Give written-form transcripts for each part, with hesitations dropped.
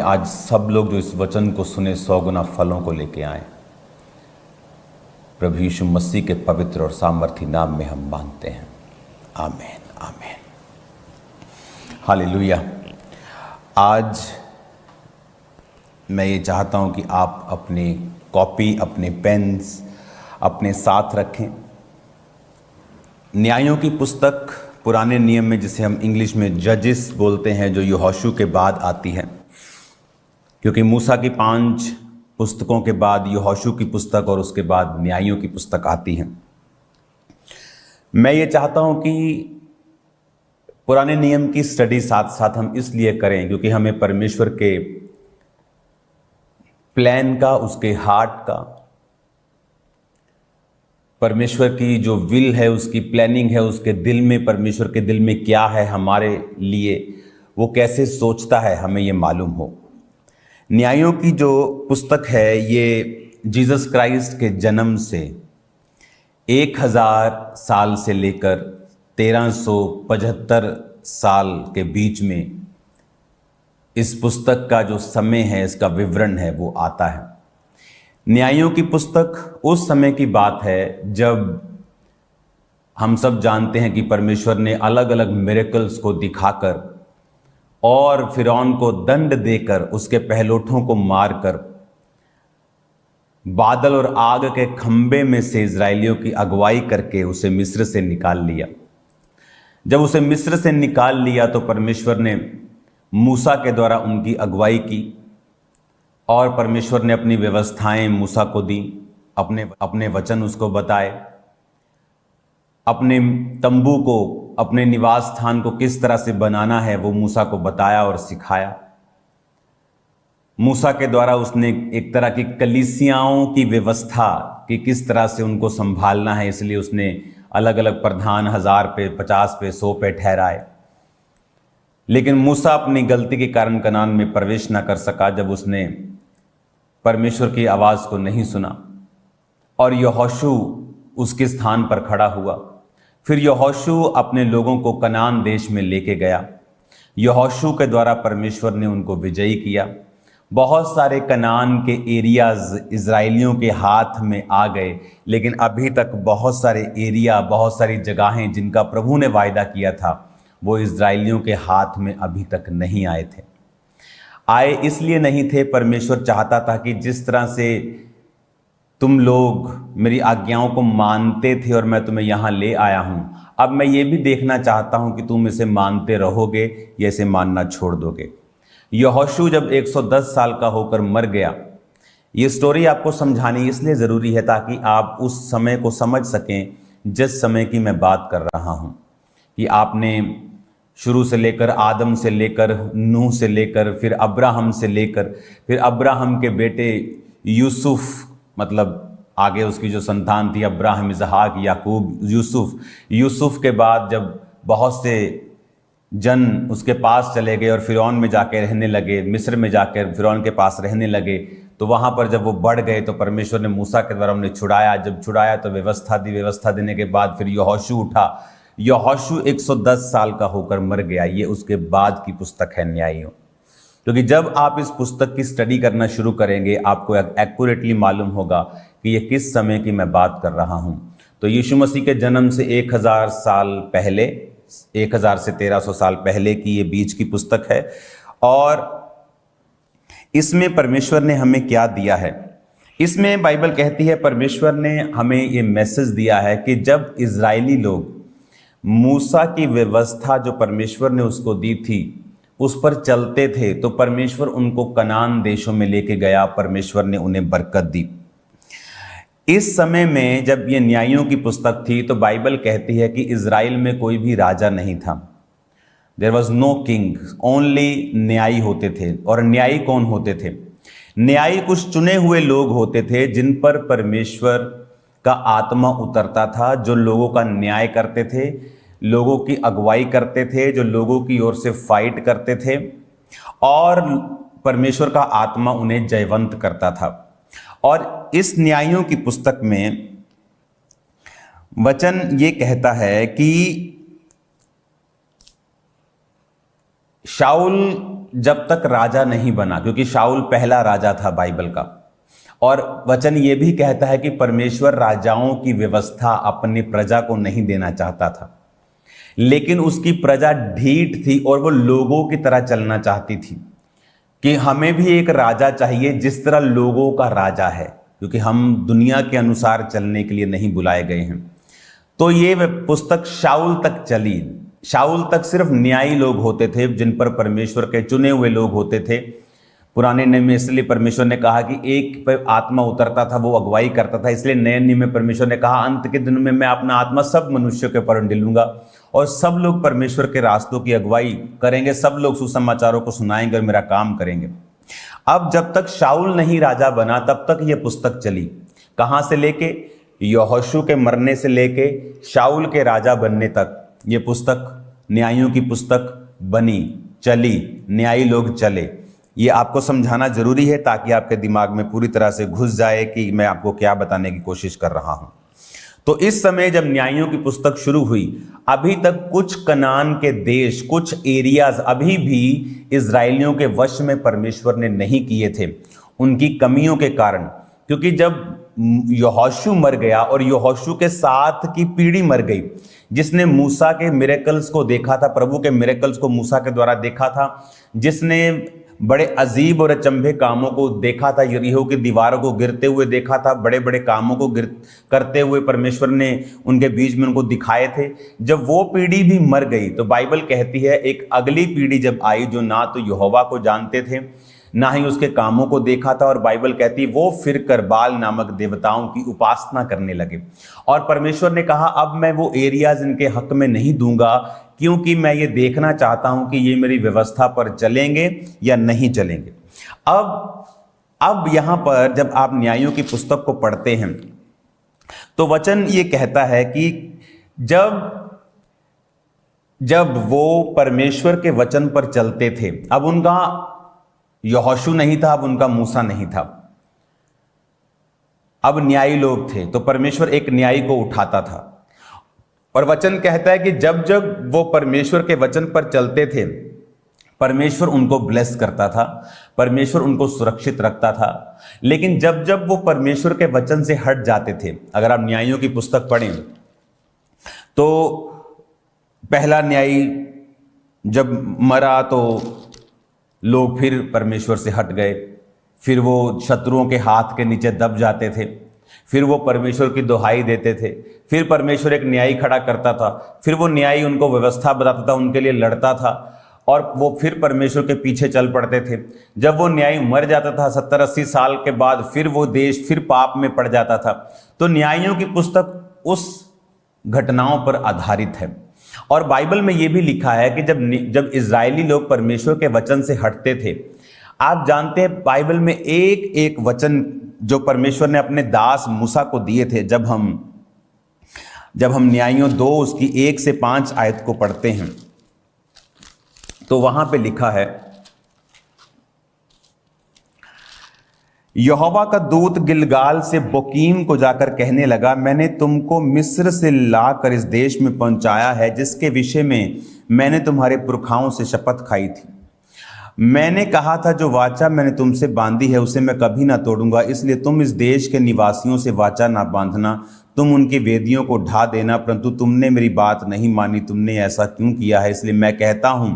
आज सब लोग जो इस वचन को सुने 100 गुना फलों को लेके आए। प्रभु यीशु मसीह के पवित्र और सामर्थी नाम में हम मांगते हैं, आमीन आमीन। हालेलुया। आज मैं ये चाहता हूँ कि आप अपनी कॉपी, अपने पेन्स अपने साथ रखें। न्यायों की पुस्तक पुराने नियम में, जिसे हम इंग्लिश में जजेस बोलते हैं, जो यहोशू के बाद आती है, क्योंकि मूसा की 5 पुस्तकों के बाद यहोशू की पुस्तक और उसके बाद न्यायों की पुस्तक आती है। मैं ये चाहता हूँ कि पुराने नियम की स्टडी साथ साथ हम इसलिए करें क्योंकि हमें परमेश्वर के प्लान का, उसके हार्ट का, परमेश्वर की जो विल है, उसकी प्लानिंग है, उसके दिल में, परमेश्वर के दिल में क्या है हमारे लिए, वो कैसे सोचता है, हमें ये मालूम हो। न्यायों की जो पुस्तक है ये जीसस क्राइस्ट के जन्म से 1000 साल से लेकर 1375 साल के बीच में इस पुस्तक का जो समय है, इसका विवरण है, वो आता है। न्यायों की पुस्तक उस समय की बात है जब हम सब जानते हैं कि परमेश्वर ने अलग अलग मिरेकल्स को दिखाकर और फिरौन को दंड देकर, उसके पहलोठों को मारकर, बादल और आग के खंबे में से इजरायलियों की अगुवाई करके उसे मिस्र से निकाल लिया। जब उसे मिस्र से निकाल लिया तो परमेश्वर ने मूसा के द्वारा उनकी अगुवाई की और परमेश्वर ने अपनी व्यवस्थाएं मूसा को दी, अपने वचन उसको बताए, अपने तंबू को, अपने निवास स्थान को किस तरह से बनाना है वो मूसा को बताया और सिखाया। मूसा के द्वारा उसने एक तरह की कलीसियाओं की व्यवस्था कि किस तरह से उनको संभालना है, इसलिए उसने अलग अलग प्रधान 1000 पे, 50 पे, 100 पे ठहराए। लेकिन मूसा अपनी गलती के कारण कनान में प्रवेश न कर सका जब उसने परमेश्वर की आवाज़ को नहीं सुना, और यहोशू उसके स्थान पर खड़ा हुआ। फिर यहोशू अपने लोगों को कनान देश में लेके गया। यहोशू के द्वारा परमेश्वर ने उनको विजयी किया। बहुत सारे कनान के एरियाज इजराइलियों के हाथ में आ गए, लेकिन अभी तक बहुत सारे एरिया, बहुत सारी जगहें जिनका प्रभु ने वायदा किया था, वो इजराइलियों के हाथ में अभी तक नहीं आए थे। आए इसलिए नहीं थे, परमेश्वर चाहता था कि जिस तरह से तुम लोग मेरी आज्ञाओं को मानते थे और मैं तुम्हें यहाँ ले आया हूँ, अब मैं ये भी देखना चाहता हूँ कि तुम इसे मानते रहोगे या इसे मानना छोड़ दोगे। यहोशू जब 110 साल का होकर मर गया, ये स्टोरी आपको समझानी इसलिए ज़रूरी है ताकि आप उस समय को समझ सकें जिस समय की मैं बात कर रहा हूँ, कि आपने शुरू से लेकर आदम से लेकर नूह से लेकर फिर अब्राहम से लेकर फिर अब्राहम के बेटे यूसुफ, मतलब आगे उसकी जो संतान थी अब्राहम, इसहाक, याकूब, यूसुफ के बाद जब बहुत से जन उसके पास चले गए और फिरौन में जाकर रहने लगे, मिस्र में जाकर फिरौन के पास रहने लगे, तो वहाँ पर जब वो बढ़ गए तो परमेश्वर ने मूसा के द्वारा उन्हें छुड़ाया। जब छुड़ाया तो व्यवस्था दी, व्यवस्था देने के बाद फिर यहोशू उठा। यहोशू 110 साल का होकर मर गया। ये उसके बाद की पुस्तक है न्यायों। क्योंकि जब आप इस पुस्तक की स्टडी करना शुरू करेंगे आपको एक्यूरेटली मालूम होगा कि ये किस समय की मैं बात कर रहा हूँ। तो यीशु मसीह के जन्म से 1000 साल पहले, 1000 से 1300 साल पहले की ये बीच की पुस्तक है। और इसमें परमेश्वर ने हमें क्या दिया है, इसमें बाइबल कहती है परमेश्वर ने हमें ये मैसेज दिया है कि जब इजरायली लोग मूसा की व्यवस्था जो परमेश्वर ने उसको दी थी उस पर चलते थे तो परमेश्वर उनको कनान देशों में लेके गया, परमेश्वर ने उन्हें बरकत दी। इस समय में जब ये न्यायों की पुस्तक थी तो बाइबल कहती है कि इजराइल में कोई भी राजा नहीं था। There was no king, only न्यायी होते थे। और न्यायी कौन होते थे? न्यायी कुछ चुने हुए लोग होते थे जिन पर परमेश्वर का आत्मा उतरता था, जो लोगों का न्याय करते थे, लोगों की अगुवाई करते थे, जो लोगों की ओर से फाइट करते थे, और परमेश्वर का आत्मा उन्हें जयवंत करता था। और इस न्यायों की पुस्तक में वचन ये कहता है कि शाऊल जब तक राजा नहीं बना, क्योंकि शाऊल पहला राजा था बाइबल का, और वचन ये भी कहता है कि परमेश्वर राजाओं की व्यवस्था अपनी प्रजा को नहीं देना चाहता था, लेकिन उसकी प्रजा ढीठ थी और वो लोगों की तरह चलना चाहती थी कि हमें भी एक राजा चाहिए जिस तरह लोगों का राजा है, क्योंकि हम दुनिया के अनुसार चलने के लिए नहीं बुलाए गए हैं। तो ये पुस्तक शाऊल तक चली। शाऊल तक सिर्फ न्यायी लोग होते थे जिन पर परमेश्वर के चुने हुए लोग होते थे। पुराने नियम में इसलिए परमेश्वर ने कहा कि एक पर आत्मा उतरता था, वो अगुवाई करता था, इसलिए नए नियम में परमेश्वर ने कहा अंत के दिनों में मैं अपना आत्मा सब मनुष्यों के ऊपर डिलूंगा और सब लोग परमेश्वर के रास्तों की अगुवाई करेंगे, सब लोग सुसमाचारों को सुनाएंगे और मेरा काम करेंगे। अब जब तक शाऊल नहीं राजा बना तब तक यह पुस्तक चली। कहां से लेके? यहोशू के मरने से लेके शाऊल के राजा बनने तक ये पुस्तक, न्यायों की पुस्तक बनी, चली, न्यायी लोग चले। ये आपको समझाना जरूरी है ताकि आपके दिमाग में पूरी तरह से घुस जाए कि मैं आपको क्या बताने की कोशिश कर रहा हूं। तो इस समय जब न्यायों की पुस्तक शुरू हुई, अभी तक कुछ कनान के देश, कुछ एरियाज अभी भी इजरायलियों के वश में परमेश्वर ने नहीं किए थे, उनकी कमियों के कारण। क्योंकि जब यहोशू मर गया और यहोशू के साथ की पीढ़ी मर गई, जिसने मूसा के मिरेकल्स को देखा था, प्रभु के मिरेकल्स को मूसा के द्वारा देखा था, जिसने बड़े अजीब और अचंभे कामों को देखा था, यरीहो की दीवारों को गिरते हुए देखा था, बड़े बड़े कामों को करते हुए परमेश्वर ने उनके बीच में उनको दिखाए थे। जब वो पीढ़ी भी मर गई तो बाइबल कहती है एक अगली पीढ़ी जब आई जो ना तो यहोवा को जानते थे ना ही उसके कामों को देखा था, और बाइबल कहती वो फिर कर बाल नामक देवताओं की उपासना करने लगे। और परमेश्वर ने कहा अब मैं वो एरियाज इनके हक में नहीं दूंगा, क्योंकि मैं ये देखना चाहता हूं कि ये मेरी व्यवस्था पर चलेंगे या नहीं चलेंगे। अब यहां पर जब आप न्यायों की पुस्तक को पढ़ते हैं तो वचन ये कहता है कि जब वो परमेश्वर के वचन पर चलते थे, अब उनका यहोशू नहीं था, अब उनका मूसा नहीं था, अब न्यायी लोग थे, तो परमेश्वर एक न्यायी को उठाता था। और वचन कहता है कि जब जब वो परमेश्वर के वचन पर चलते थे, परमेश्वर उनको ब्लेस करता था, परमेश्वर उनको सुरक्षित रखता था। लेकिन जब जब वो परमेश्वर के वचन से हट जाते थे, अगर आप न्यायियों की पुस्तक पढ़ें तो पहला न्यायी जब मरा तो लोग फिर परमेश्वर से हट गए, फिर वो शत्रुओं के हाथ के नीचे दब जाते थे, फिर वो परमेश्वर की दुहाई देते थे, फिर परमेश्वर एक न्यायी खड़ा करता था, फिर वो न्यायी उनको व्यवस्था बताता था, उनके लिए लड़ता था और वो फिर परमेश्वर के पीछे चल पड़ते थे। जब वो न्यायी मर जाता था 70-80 साल के बाद, फिर वो देश फिर पाप में पड़ जाता था। तो न्यायियों की पुस्तक उस घटनाओं पर आधारित है। और बाइबल में यह भी लिखा है कि जब इजरायली लोग परमेश्वर के वचन से हटते थे, आप जानते हैं बाइबल में एक एक वचन जो परमेश्वर ने अपने दास मूसा को दिए थे, जब हम न्यायियों 2 उसकी 1 से 5 आयत को पढ़ते हैं तो वहां पे लिखा है, यहोवा का दूत गिलगाल से बोकीम को जाकर कहने लगा, मैंने तुमको मिस्र से लाकर इस देश में पहुंचाया है जिसके विषय में मैंने तुम्हारे पुरखाओं से शपथ खाई थी। मैंने कहा था जो वाचा मैंने तुमसे बांधी है उसे मैं कभी ना तोड़ूंगा, इसलिए तुम इस देश के निवासियों से वाचा ना बांधना, तुम उनकी वेदियों को ढा देना, परंतु तुमने मेरी बात नहीं मानी। तुमने ऐसा क्यों किया है? इसलिए मैं कहता हूं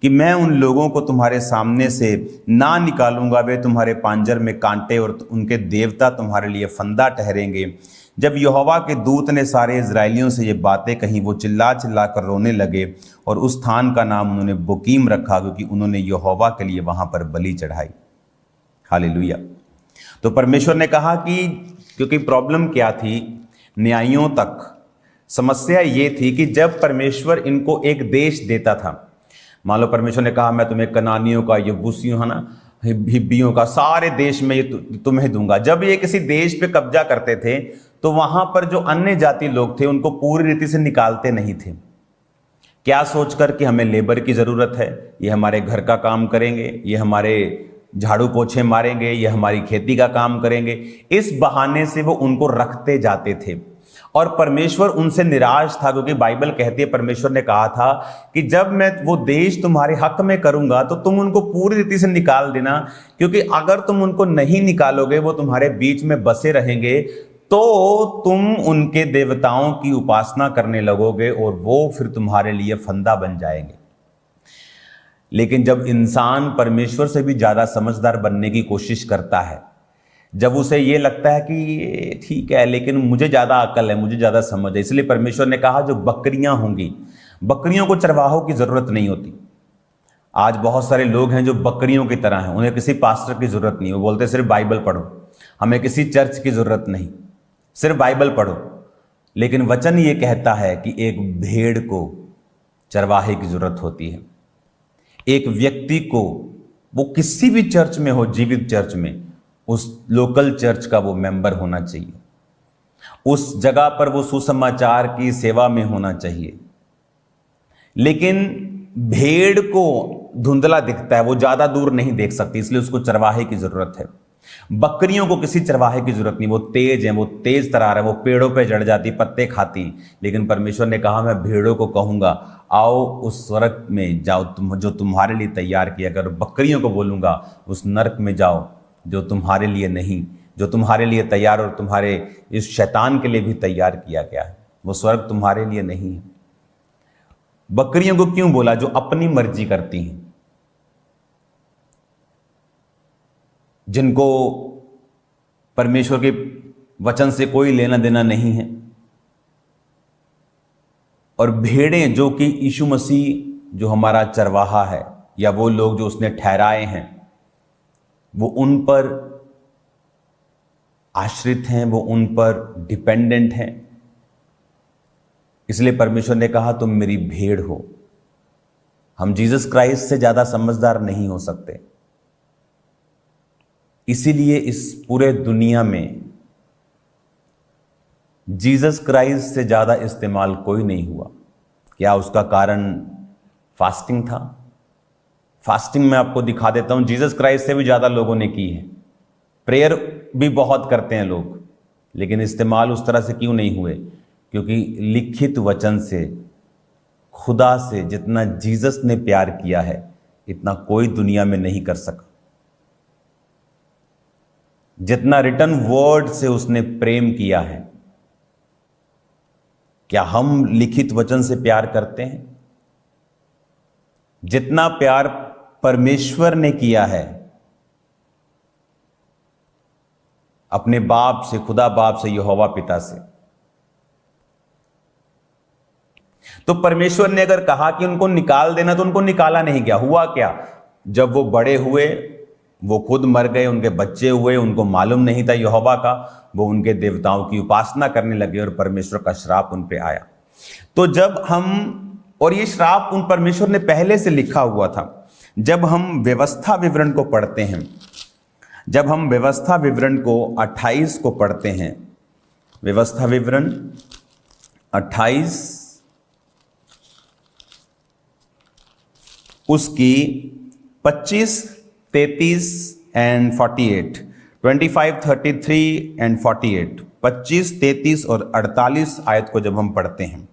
कि मैं उन लोगों को तुम्हारे सामने से ना निकालूंगा, वे तुम्हारे पांजर में कांटे और उनके देवता तुम्हारे लिए फंदा ठहरेंगे। जब यहोवा के दूत ने सारे इजरायलियों से ये बातें कहीं, वो चिल्ला चिल्ला कर रोने लगे और उस स्थान का नाम उन्होंने बोकीम रखा, क्योंकि उन्होंने यहोवा के लिए वहां पर बलि चढ़ाई। हालेलुया। तो परमेश्वर ने कहा कि क्योंकि प्रॉब्लम क्या थी, न्यायियों तक समस्या ये थी कि जब परमेश्वर इनको एक देश देता था, मान लो परमेश्वर ने कहा मैं तुम्हें कनानियों का, यबूसियों है ना, हिब्बियों का, सारे देश में ये तुम्हें दूंगा। जब ये किसी देश पे कब्जा करते थे तो वहां पर जो अन्य जाति लोग थे उनको पूरी रीति से निकालते नहीं थे। क्या सोचकर कि हमें लेबर की जरूरत है, ये हमारे घर का काम करेंगे, ये हमारे झाड़ू पोछे मारेंगे, ये हमारी खेती का काम करेंगे। इस बहाने से वो उनको रखते जाते थे और परमेश्वर उनसे निराश था, क्योंकि बाइबल कहती है, परमेश्वर ने कहा था कि जब मैं वो देश तुम्हारे हक में करूंगा तो तुम उनको पूरी रीति से निकाल देना, क्योंकि अगर तुम उनको नहीं निकालोगे, वो तुम्हारे बीच में बसे रहेंगे, तो तुम उनके देवताओं की उपासना करने लगोगे और वो फिर तुम्हारे लिए फंदा बन जाएंगे। लेकिन जब इंसान परमेश्वर से भी ज्यादा समझदार बनने की कोशिश करता है, जब उसे ये लगता है कि ठीक है लेकिन मुझे ज़्यादा अकल है, मुझे ज़्यादा समझ है, इसलिए परमेश्वर ने कहा जो बकरियां होंगी, बकरियों को चरवाहों की ज़रूरत नहीं होती। आज बहुत सारे लोग हैं जो बकरियों की तरह हैं, उन्हें किसी पास्टर की ज़रूरत नहीं, वो बोलते सिर्फ बाइबल पढ़ो, हमें किसी चर्च की ज़रूरत नहीं, सिर्फ बाइबल पढ़ो। लेकिन वचन ये कहता है कि एक भेड़ को चरवाहे की ज़रूरत होती है। एक व्यक्ति को, वो किसी भी चर्च में हो, जीवित चर्च में, उस लोकल चर्च का वो मेंबर होना चाहिए, उस जगह पर वो सुसमाचार की सेवा में होना चाहिए। लेकिन भेड़ को धुंधला दिखता है, वो ज्यादा दूर नहीं देख सकती, इसलिए उसको चरवाहे की जरूरत है। बकरियों को किसी चरवाहे की जरूरत नहीं, वो तेज है, वो तेज तरार है, वो पेड़ों पे चढ़ जाती, पत्ते खाती। लेकिन परमेश्वर ने कहा मैं भेड़ों को कहूंगा आओ उस स्वर्ग में जाओ जो तुम्हारे लिए तैयार किया। अगर बकरियों को बोलूंगा उस नरक में जाओ जो तुम्हारे लिए नहीं, जो तुम्हारे लिए तैयार और तुम्हारे इस शैतान के लिए भी तैयार किया गया है, वो स्वर्ग तुम्हारे लिए नहीं है। बकरियों को क्यों बोला? जो अपनी मर्जी करती हैं, जिनको परमेश्वर के वचन से कोई लेना देना नहीं है। और भेड़ें जो कि यीशु मसीह जो हमारा चरवाहा है, या वो लोग जो उसने ठहराए हैं, वो उन पर आश्रित हैं, वो उन पर डिपेंडेंट हैं। इसलिए परमेश्वर ने कहा तुम मेरी भेड़ हो। हम जीसस क्राइस्ट से ज्यादा समझदार नहीं हो सकते। इसीलिए इस पूरे दुनिया में जीसस क्राइस्ट से ज्यादा इस्तेमाल कोई नहीं हुआ। क्या उसका कारण फास्टिंग था? फास्टिंग मैं आपको दिखा देता हूं, जीसस क्राइस्ट से भी ज्यादा लोगों ने की है। प्रेयर भी बहुत करते हैं लोग, लेकिन इस्तेमाल उस तरह से क्यों नहीं हुए? क्योंकि लिखित वचन से, खुदा से जितना जीसस ने प्यार किया है, इतना कोई दुनिया में नहीं कर सका। जितना रिटन वर्ड से उसने प्रेम किया है, क्या हम लिखित वचन से प्यार करते हैं? जितना प्यार परमेश्वर ने किया है अपने बाप से, खुदा बाप से, यहोवा पिता से, तो परमेश्वर ने अगर कहा कि उनको निकाल देना तो उनको निकाला नहीं गया। हुआ क्या? जब वो बड़े हुए, वो खुद मर गए, उनके बच्चे हुए, उनको मालूम नहीं था यहोवा का, वो उनके देवताओं की उपासना करने लगे और परमेश्वर का श्राप उन पे आया। तो जब हम, और ये श्राप उन परमेश्वर ने पहले से लिखा हुआ था। जब हम व्यवस्था विवरण को पढ़ते हैं, जब हम व्यवस्था विवरण को 28 को पढ़ते हैं, व्यवस्था विवरण 28 उसकी 25, 33 एंड 48, 25, 33 एंड 48, 25, 33 और 48 आयत को जब हम पढ़ते हैं,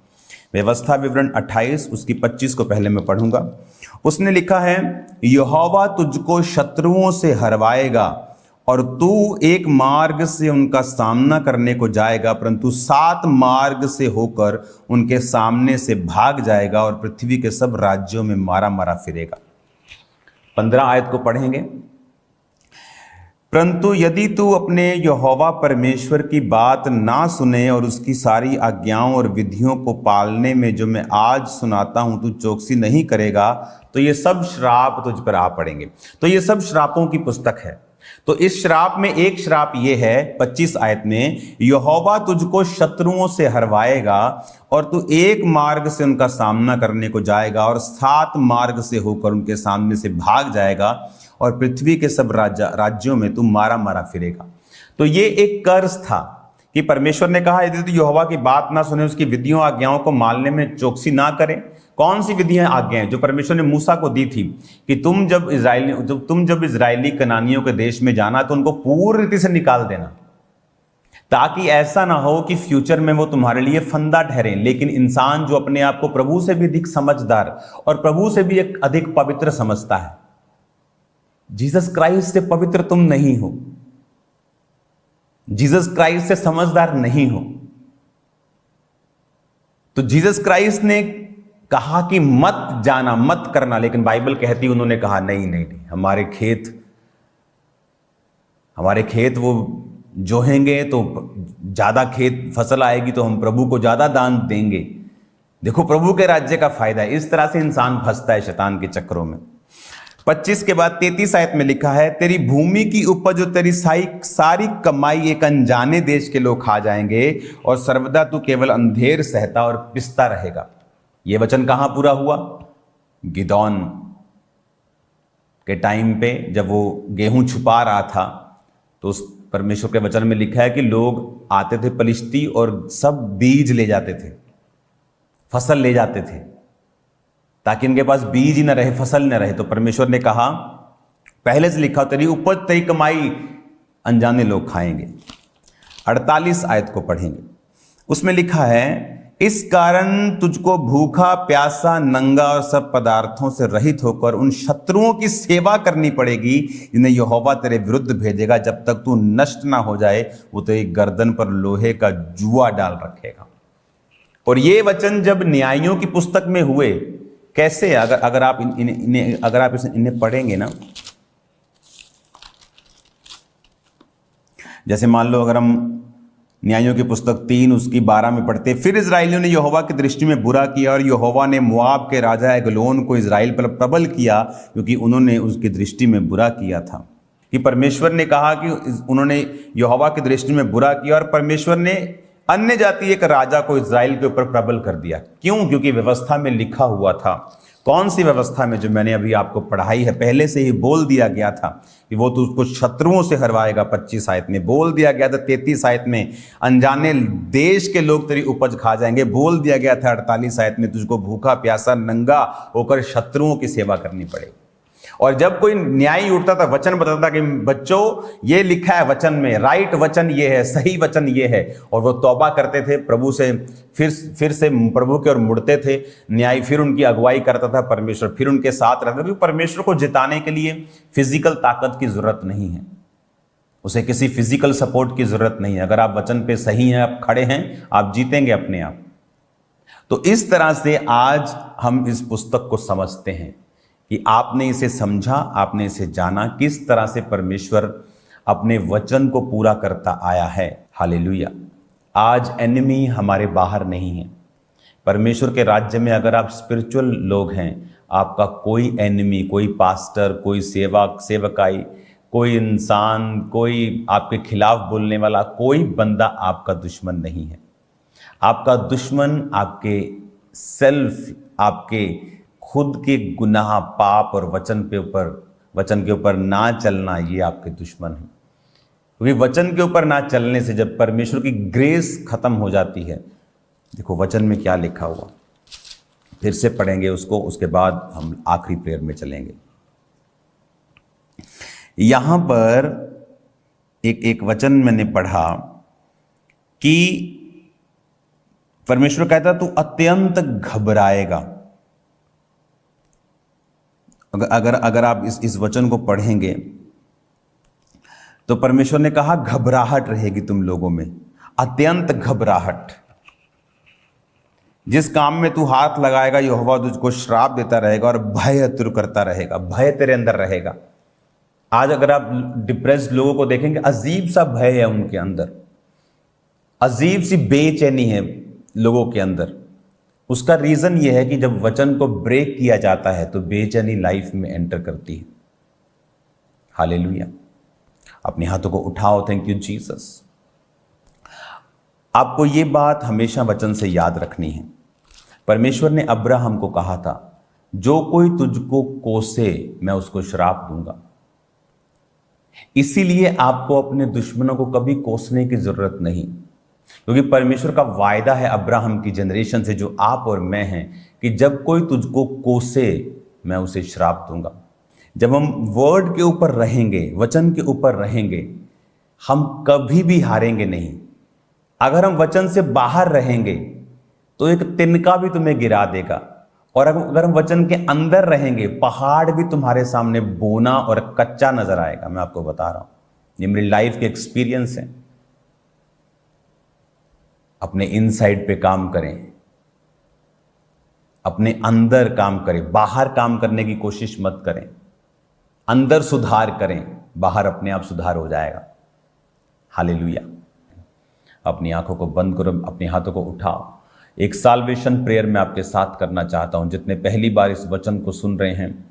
व्यवस्था विवरण 28 उसकी 25 को पहले मैं पढ़ूंगा। उसने लिखा है, यहोवा तुझको शत्रुओं से हरवाएगा और तू एक मार्ग से उनका सामना करने को जाएगा, परंतु 7 मार्ग से होकर उनके सामने से भाग जाएगा और पृथ्वी के सब राज्यों में मारा मारा फिरेगा। 15 आयत को पढ़ेंगे। परंतु यदि तू अपने यहोवा परमेश्वर की बात ना सुने और उसकी सारी आज्ञाओं और विधियों को पालने में जो मैं आज सुनाता हूं तू चौकसी नहीं करेगा, तो ये सब श्राप तुझ पर आ पड़ेंगे। तो ये सब श्रापों की पुस्तक है। तो इस श्राप में एक श्राप ये है 25 आयत में, यहोवा तुझको शत्रुओं से हरवाएगा और तू एक मार्ग से उनका सामना करने को जाएगा और 7 मार्ग से होकर उनके सामने से भाग जाएगा और पृथ्वी के सब राज्यों में तू मारा मारा फिरेगा। तो ये एक कर्ज था कि परमेश्वर ने कहा यदि तू यहोवा की बात ना सुने, उसकी विधियों आज्ञाओं को मानने में चौकसी ना करे। कौन सी विधियां आज्ञाएं? जो परमेश्वर ने मूसा को दी थी कि तुम जब इजरायली कनानियों के देश में जाना तो उनको पूरी रीति से निकाल देना। ताकि ऐसा ना हो कि फ्यूचर में वो तुम्हारे लिए फंदा ठहरे। लेकिन इंसान जो अपने आप को प्रभु से भी अधिक समझदार और प्रभु से भी एक अधिक पवित्र समझता है, जीसस क्राइस्ट से पवित्र तुम नहीं हो, जीसस क्राइस्ट से समझदार नहीं हो। तो जीसस क्राइस्ट ने कहा कि मत जाना, मत करना, लेकिन बाइबल कहती उन्होंने कहा नहीं नहीं नहीं, हमारे खेत वो जोहेंगे तो ज्यादा खेत फसल आएगी तो हम प्रभु को ज्यादा दान देंगे। देखो प्रभु के राज्य का फायदा है। इस तरह से इंसान फंसता है शैतान के चक्रों में। 25 के बाद 33 आयत में लिखा है, तेरी भूमि की उपज और तेरी सारी कमाई एक अनजाने देश के लोग खा जाएंगे और सर्वदा तू केवल अंधेर सहता और पिसता रहेगा। यह वचन कहां पूरा हुआ? गिदौन के टाइम पे जब वो गेहूं छुपा रहा था, तो उस परमेश्वर के वचन में लिखा है कि लोग आते थे पलिश्ती और सब बीज ले जाते थे, फसल ले जाते थे, ताकि इनके पास बीज ही ना रहे, फसल न रहे। तो परमेश्वर ने कहा, पहले से लिखा, तेरी उपज तेरी कमाई अनजाने लोग खाएंगे। 48 आयत को पढ़ेंगे, उसमें लिखा है, इस कारण तुझको भूखा प्यासा नंगा और सब पदार्थों से रहित होकर उन शत्रुओं की सेवा करनी पड़ेगी जिन्हें यहोवा तेरे विरुद्ध भेजेगा। जब तक तू नष्ट ना हो जाए वो तेरी गर्दन पर लोहे का जुआ डाल रखेगा। और ये वचन जब न्यायियों की पुस्तक में हुए, कैसे? अगर आप इन्हें पढ़ेंगे ना, जैसे मान लो अगर हम न्यायों की पुस्तक 3 उसकी 12 में पढ़ते, फिर इजराइलियों ने यहोवा की दृष्टि में बुरा किया और यहोवा ने मोआब के राजा एग्लोन को इजराइल पर प्रबल किया, क्योंकि उन्होंने उसकी दृष्टि में बुरा किया था। कि परमेश्वर ने कहा कि उन्होंने यहोवा की दृष्टि में बुरा किया और परमेश्वर ने अन्य जाति एक राजा को इजराइल के ऊपर प्रबल कर दिया। क्यों? क्योंकि व्यवस्था में लिखा हुआ था। कौन सी व्यवस्था में? जो मैंने अभी आपको पढ़ाई है, पहले से ही बोल दिया गया था कि वो तुझको शत्रुओं से हरवाएगा। 25 आयत में बोल दिया गया था। 33 आयत में अनजाने देश के लोग तेरी उपज खा जाएंगे। बोल दिया गया था 48 आयत में तुझको भूखा प्यासा नंगा होकर शत्रुओं की सेवा करनी पड़ेगी। और जब कोई न्याय उठता था, वचन बताता था कि बच्चों ये लिखा है वचन में, राइट वचन ये है, सही वचन ये है, और वो तौबा करते थे प्रभु से, फिर से प्रभु की ओर मुड़ते थे। न्याय फिर उनकी अगुवाई करता था, परमेश्वर फिर उनके साथ रहता था। क्योंकि परमेश्वर को जिताने के लिए फिजिकल ताकत की जरूरत नहीं है, उसे किसी फिजिकल सपोर्ट की जरूरत नहीं है। अगर आप वचन पे सही हैं, आप खड़े हैं, आप जीतेंगे अपने आप। तो इस तरह से आज हम इस पुस्तक को समझते हैं कि आपने इसे समझा, आपने इसे जाना, किस तरह से परमेश्वर अपने वचन को पूरा करता आया है। हालेलुया। आज एनिमी हमारे बाहर नहीं है। परमेश्वर के राज्य में अगर आप स्पिरिचुअल लोग हैं, आपका कोई एनिमी, कोई पास्टर, कोई सेवकाई, कोई इंसान, कोई आपके खिलाफ बोलने वाला, कोई बंदा आपका दुश्मन नहीं है। आपका दुश्मन आपके सेल्फ, आपके खुद के गुनाह, पाप और वचन के ऊपर ना चलना, ये आपके दुश्मन है। क्योंकि वचन के ऊपर ना चलने से जब परमेश्वर की ग्रेस खत्म हो जाती है, देखो वचन में क्या लिखा हुआ, फिर से पढ़ेंगे उसको, उसके बाद हम आखिरी प्रेयर में चलेंगे। यहां पर एक वचन मैंने पढ़ा कि परमेश्वर कहता तू अत्यंत घबराएगा। अगर आप इस वचन को पढ़ेंगे तो परमेश्वर ने कहा घबराहट रहेगी तुम लोगों में, अत्यंत घबराहट। जिस काम में तू हाथ लगाएगा यहोवा तुझको श्राप देता रहेगा और भय तुर करता रहेगा। भय तेरे अंदर रहेगा। आज अगर आप डिप्रेस्ड लोगों को देखेंगे, अजीब सा भय है उनके अंदर, अजीब सी बेचैनी है लोगों के अंदर। उसका रीजन यह है कि जब वचन को ब्रेक किया जाता है तो बेचैनी लाइफ में एंटर करती है। हालेलुया। अपने हाथों को उठाओ। Thank you Jesus. आपको ये बात हमेशा वचन से याद रखनी है। परमेश्वर ने अब्राहम को कहा था, जो कोई तुझको कोसे मैं उसको श्राप दूंगा। इसीलिए आपको अपने दुश्मनों को कभी कोसने की जरूरत नहीं, क्योंकि परमेश्वर का वायदा है अब्राहम की जनरेशन से, जो आप और मैं हैं, कि जब कोई तुझको कोसे मैं उसे श्राप दूंगा। जब हम वर्ड के ऊपर रहेंगे, वचन के ऊपर रहेंगे, हम कभी भी हारेंगे नहीं। अगर हम वचन से बाहर रहेंगे तो एक तिनका भी तुम्हें गिरा देगा, और अगर हम वचन के अंदर रहेंगे पहाड़ भी तुम्हारे सामने बोना और कच्चा नजर आएगा। मैं आपको बता रहा हूं, ये मेरी लाइफ के एक्सपीरियंस है। अपने इनसाइड पे काम करें, अपने अंदर काम करें, बाहर काम करने की कोशिश मत करें। अंदर सुधार करें, बाहर अपने आप सुधार हो जाएगा। हालेलुया। अपनी आंखों को बंद करो, अपने हाथों को उठाओ। एक साल्वेशन प्रेयर मैं आपके साथ करना चाहता हूं। जितने पहली बार इस वचन को सुन रहे हैं,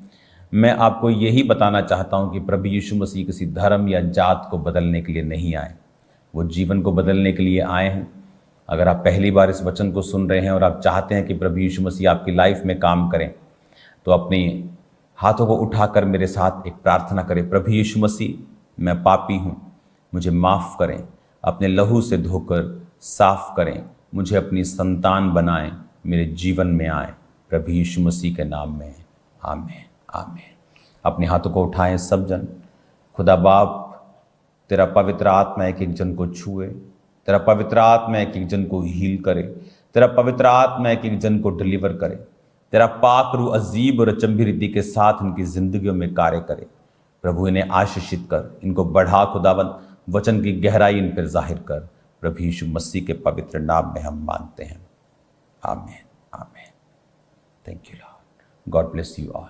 मैं आपको यही बताना चाहता हूं कि प्रभु यीशु मसीह किसी धर्म या जात को बदलने के लिए नहीं आए, वो जीवन को बदलने के लिए आए हैं। अगर आप पहली बार इस वचन को सुन रहे हैं और आप चाहते हैं कि प्रभु यीशु मसीह आपकी लाइफ में काम करें, तो अपने हाथों को उठाकर मेरे साथ एक प्रार्थना करें। प्रभु यीशु मसीह, मैं पापी हूँ, मुझे माफ़ करें, अपने लहू से धोकर साफ करें, मुझे अपनी संतान बनाएं, मेरे जीवन में आए, प्रभु यीशु मसीह के नाम में, आमीन आमीन। अपने हाथों को उठाएं सब जन। खुदा बाप, तेरा पवित्र आत्मा एक एक जन को छुए, तेरा पवित्र आत्मा एक एक जन को हील करे, तेरा पवित्र आत्मा एक एक जन को डिलीवर करे, तेरा पाक रूह अजीब और अचंभी रीति के साथ इनकी जिंदगियों में कार्य करे। प्रभु इन्हें आशीषित कर, इनको बढ़ा खुदावंद, वचन की गहराई इन पर जाहिर कर। प्रभु यीशु मसीह के पवित्र नाम में हम मांगते हैं, आमीन आमीन। Thank you Lord. God bless you all.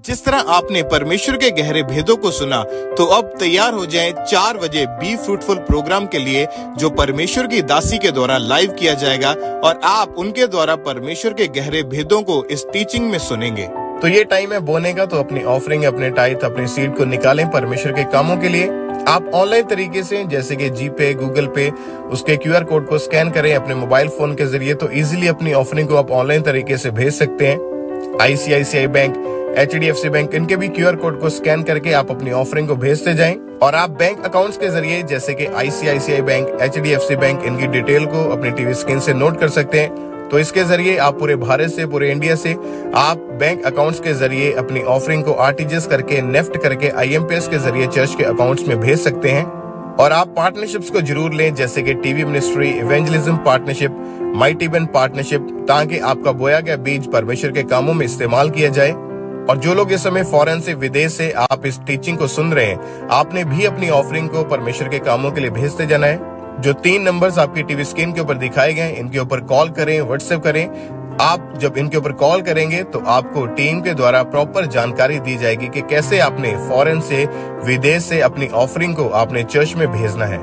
जिस तरह आपने परमेश्वर के गहरे भेदों को सुना, तो अब तैयार हो जाएं 4 बजे बी फ्रूटफुल प्रोग्राम के लिए, जो परमेश्वर की दासी के द्वारा लाइव किया जाएगा और आप उनके द्वारा परमेश्वर के गहरे भेदों को इस टीचिंग में सुनेंगे। तो ये टाइम है बोने का, तो अपनी ऑफरिंग, अपने टाइथ, अपनी सीड को निकालें परमेश्वर के कामों के लिए। आप ऑनलाइन तरीके से, जैसे कि जीपे, गूगल पे, उसके QR कोड को स्कैन करें अपने मोबाइल फोन के जरिए, तो इजीली अपनी ऑफरिंग को आप ऑनलाइन तरीके से भेज सकते हैं। ICICI बैंक, HDFC बैंक, इनके भी QR कोड को स्कैन करके आप अपनी ऑफरिंग को भेजते जाएं। और आप बैंक अकाउंट्स के जरिए, जैसे कि ICICI बैंक, HDFC बैंक, इनकी डिटेल को अपनी टीवी स्क्रीन से नोट कर सकते हैं। तो इसके जरिए आप पूरे भारत से, पूरे इंडिया से आप बैंक अकाउंट्स के जरिए अपनी ऑफरिंग को RTGS करके, नेफ्ट करके, IMPS के जरिए चर्च के अकाउंट्स में भेज सकते हैं। और आप पार्टनरशिप्स को जरूर लें, जैसे कि TV ministry, evangelism partnership, mighty event partnership, ताकि आपका बोया गया बीज परमेश्वर के कामों में इस्तेमाल किया जाए। और जो लोग इस समय फॉरेन से, विदेश से आप इस टीचिंग को सुन रहे हैं, आपने भी अपनी ऑफरिंग को परमेश्वर के कामों के लिए भेजते जाना है। जो 3 नंबर्स आपकी टीवी स्क्रीन के ऊपर दिखाए गए, इनके ऊपर कॉल करें, व्हाट्सएप करें। आप जब इनके ऊपर कॉल करेंगे तो आपको टीम के द्वारा प्रॉपर जानकारी दी जाएगी कि कैसे आपने फॉरेन से, विदेश से अपनी ऑफरिंग को आपने चर्च में भेजना है।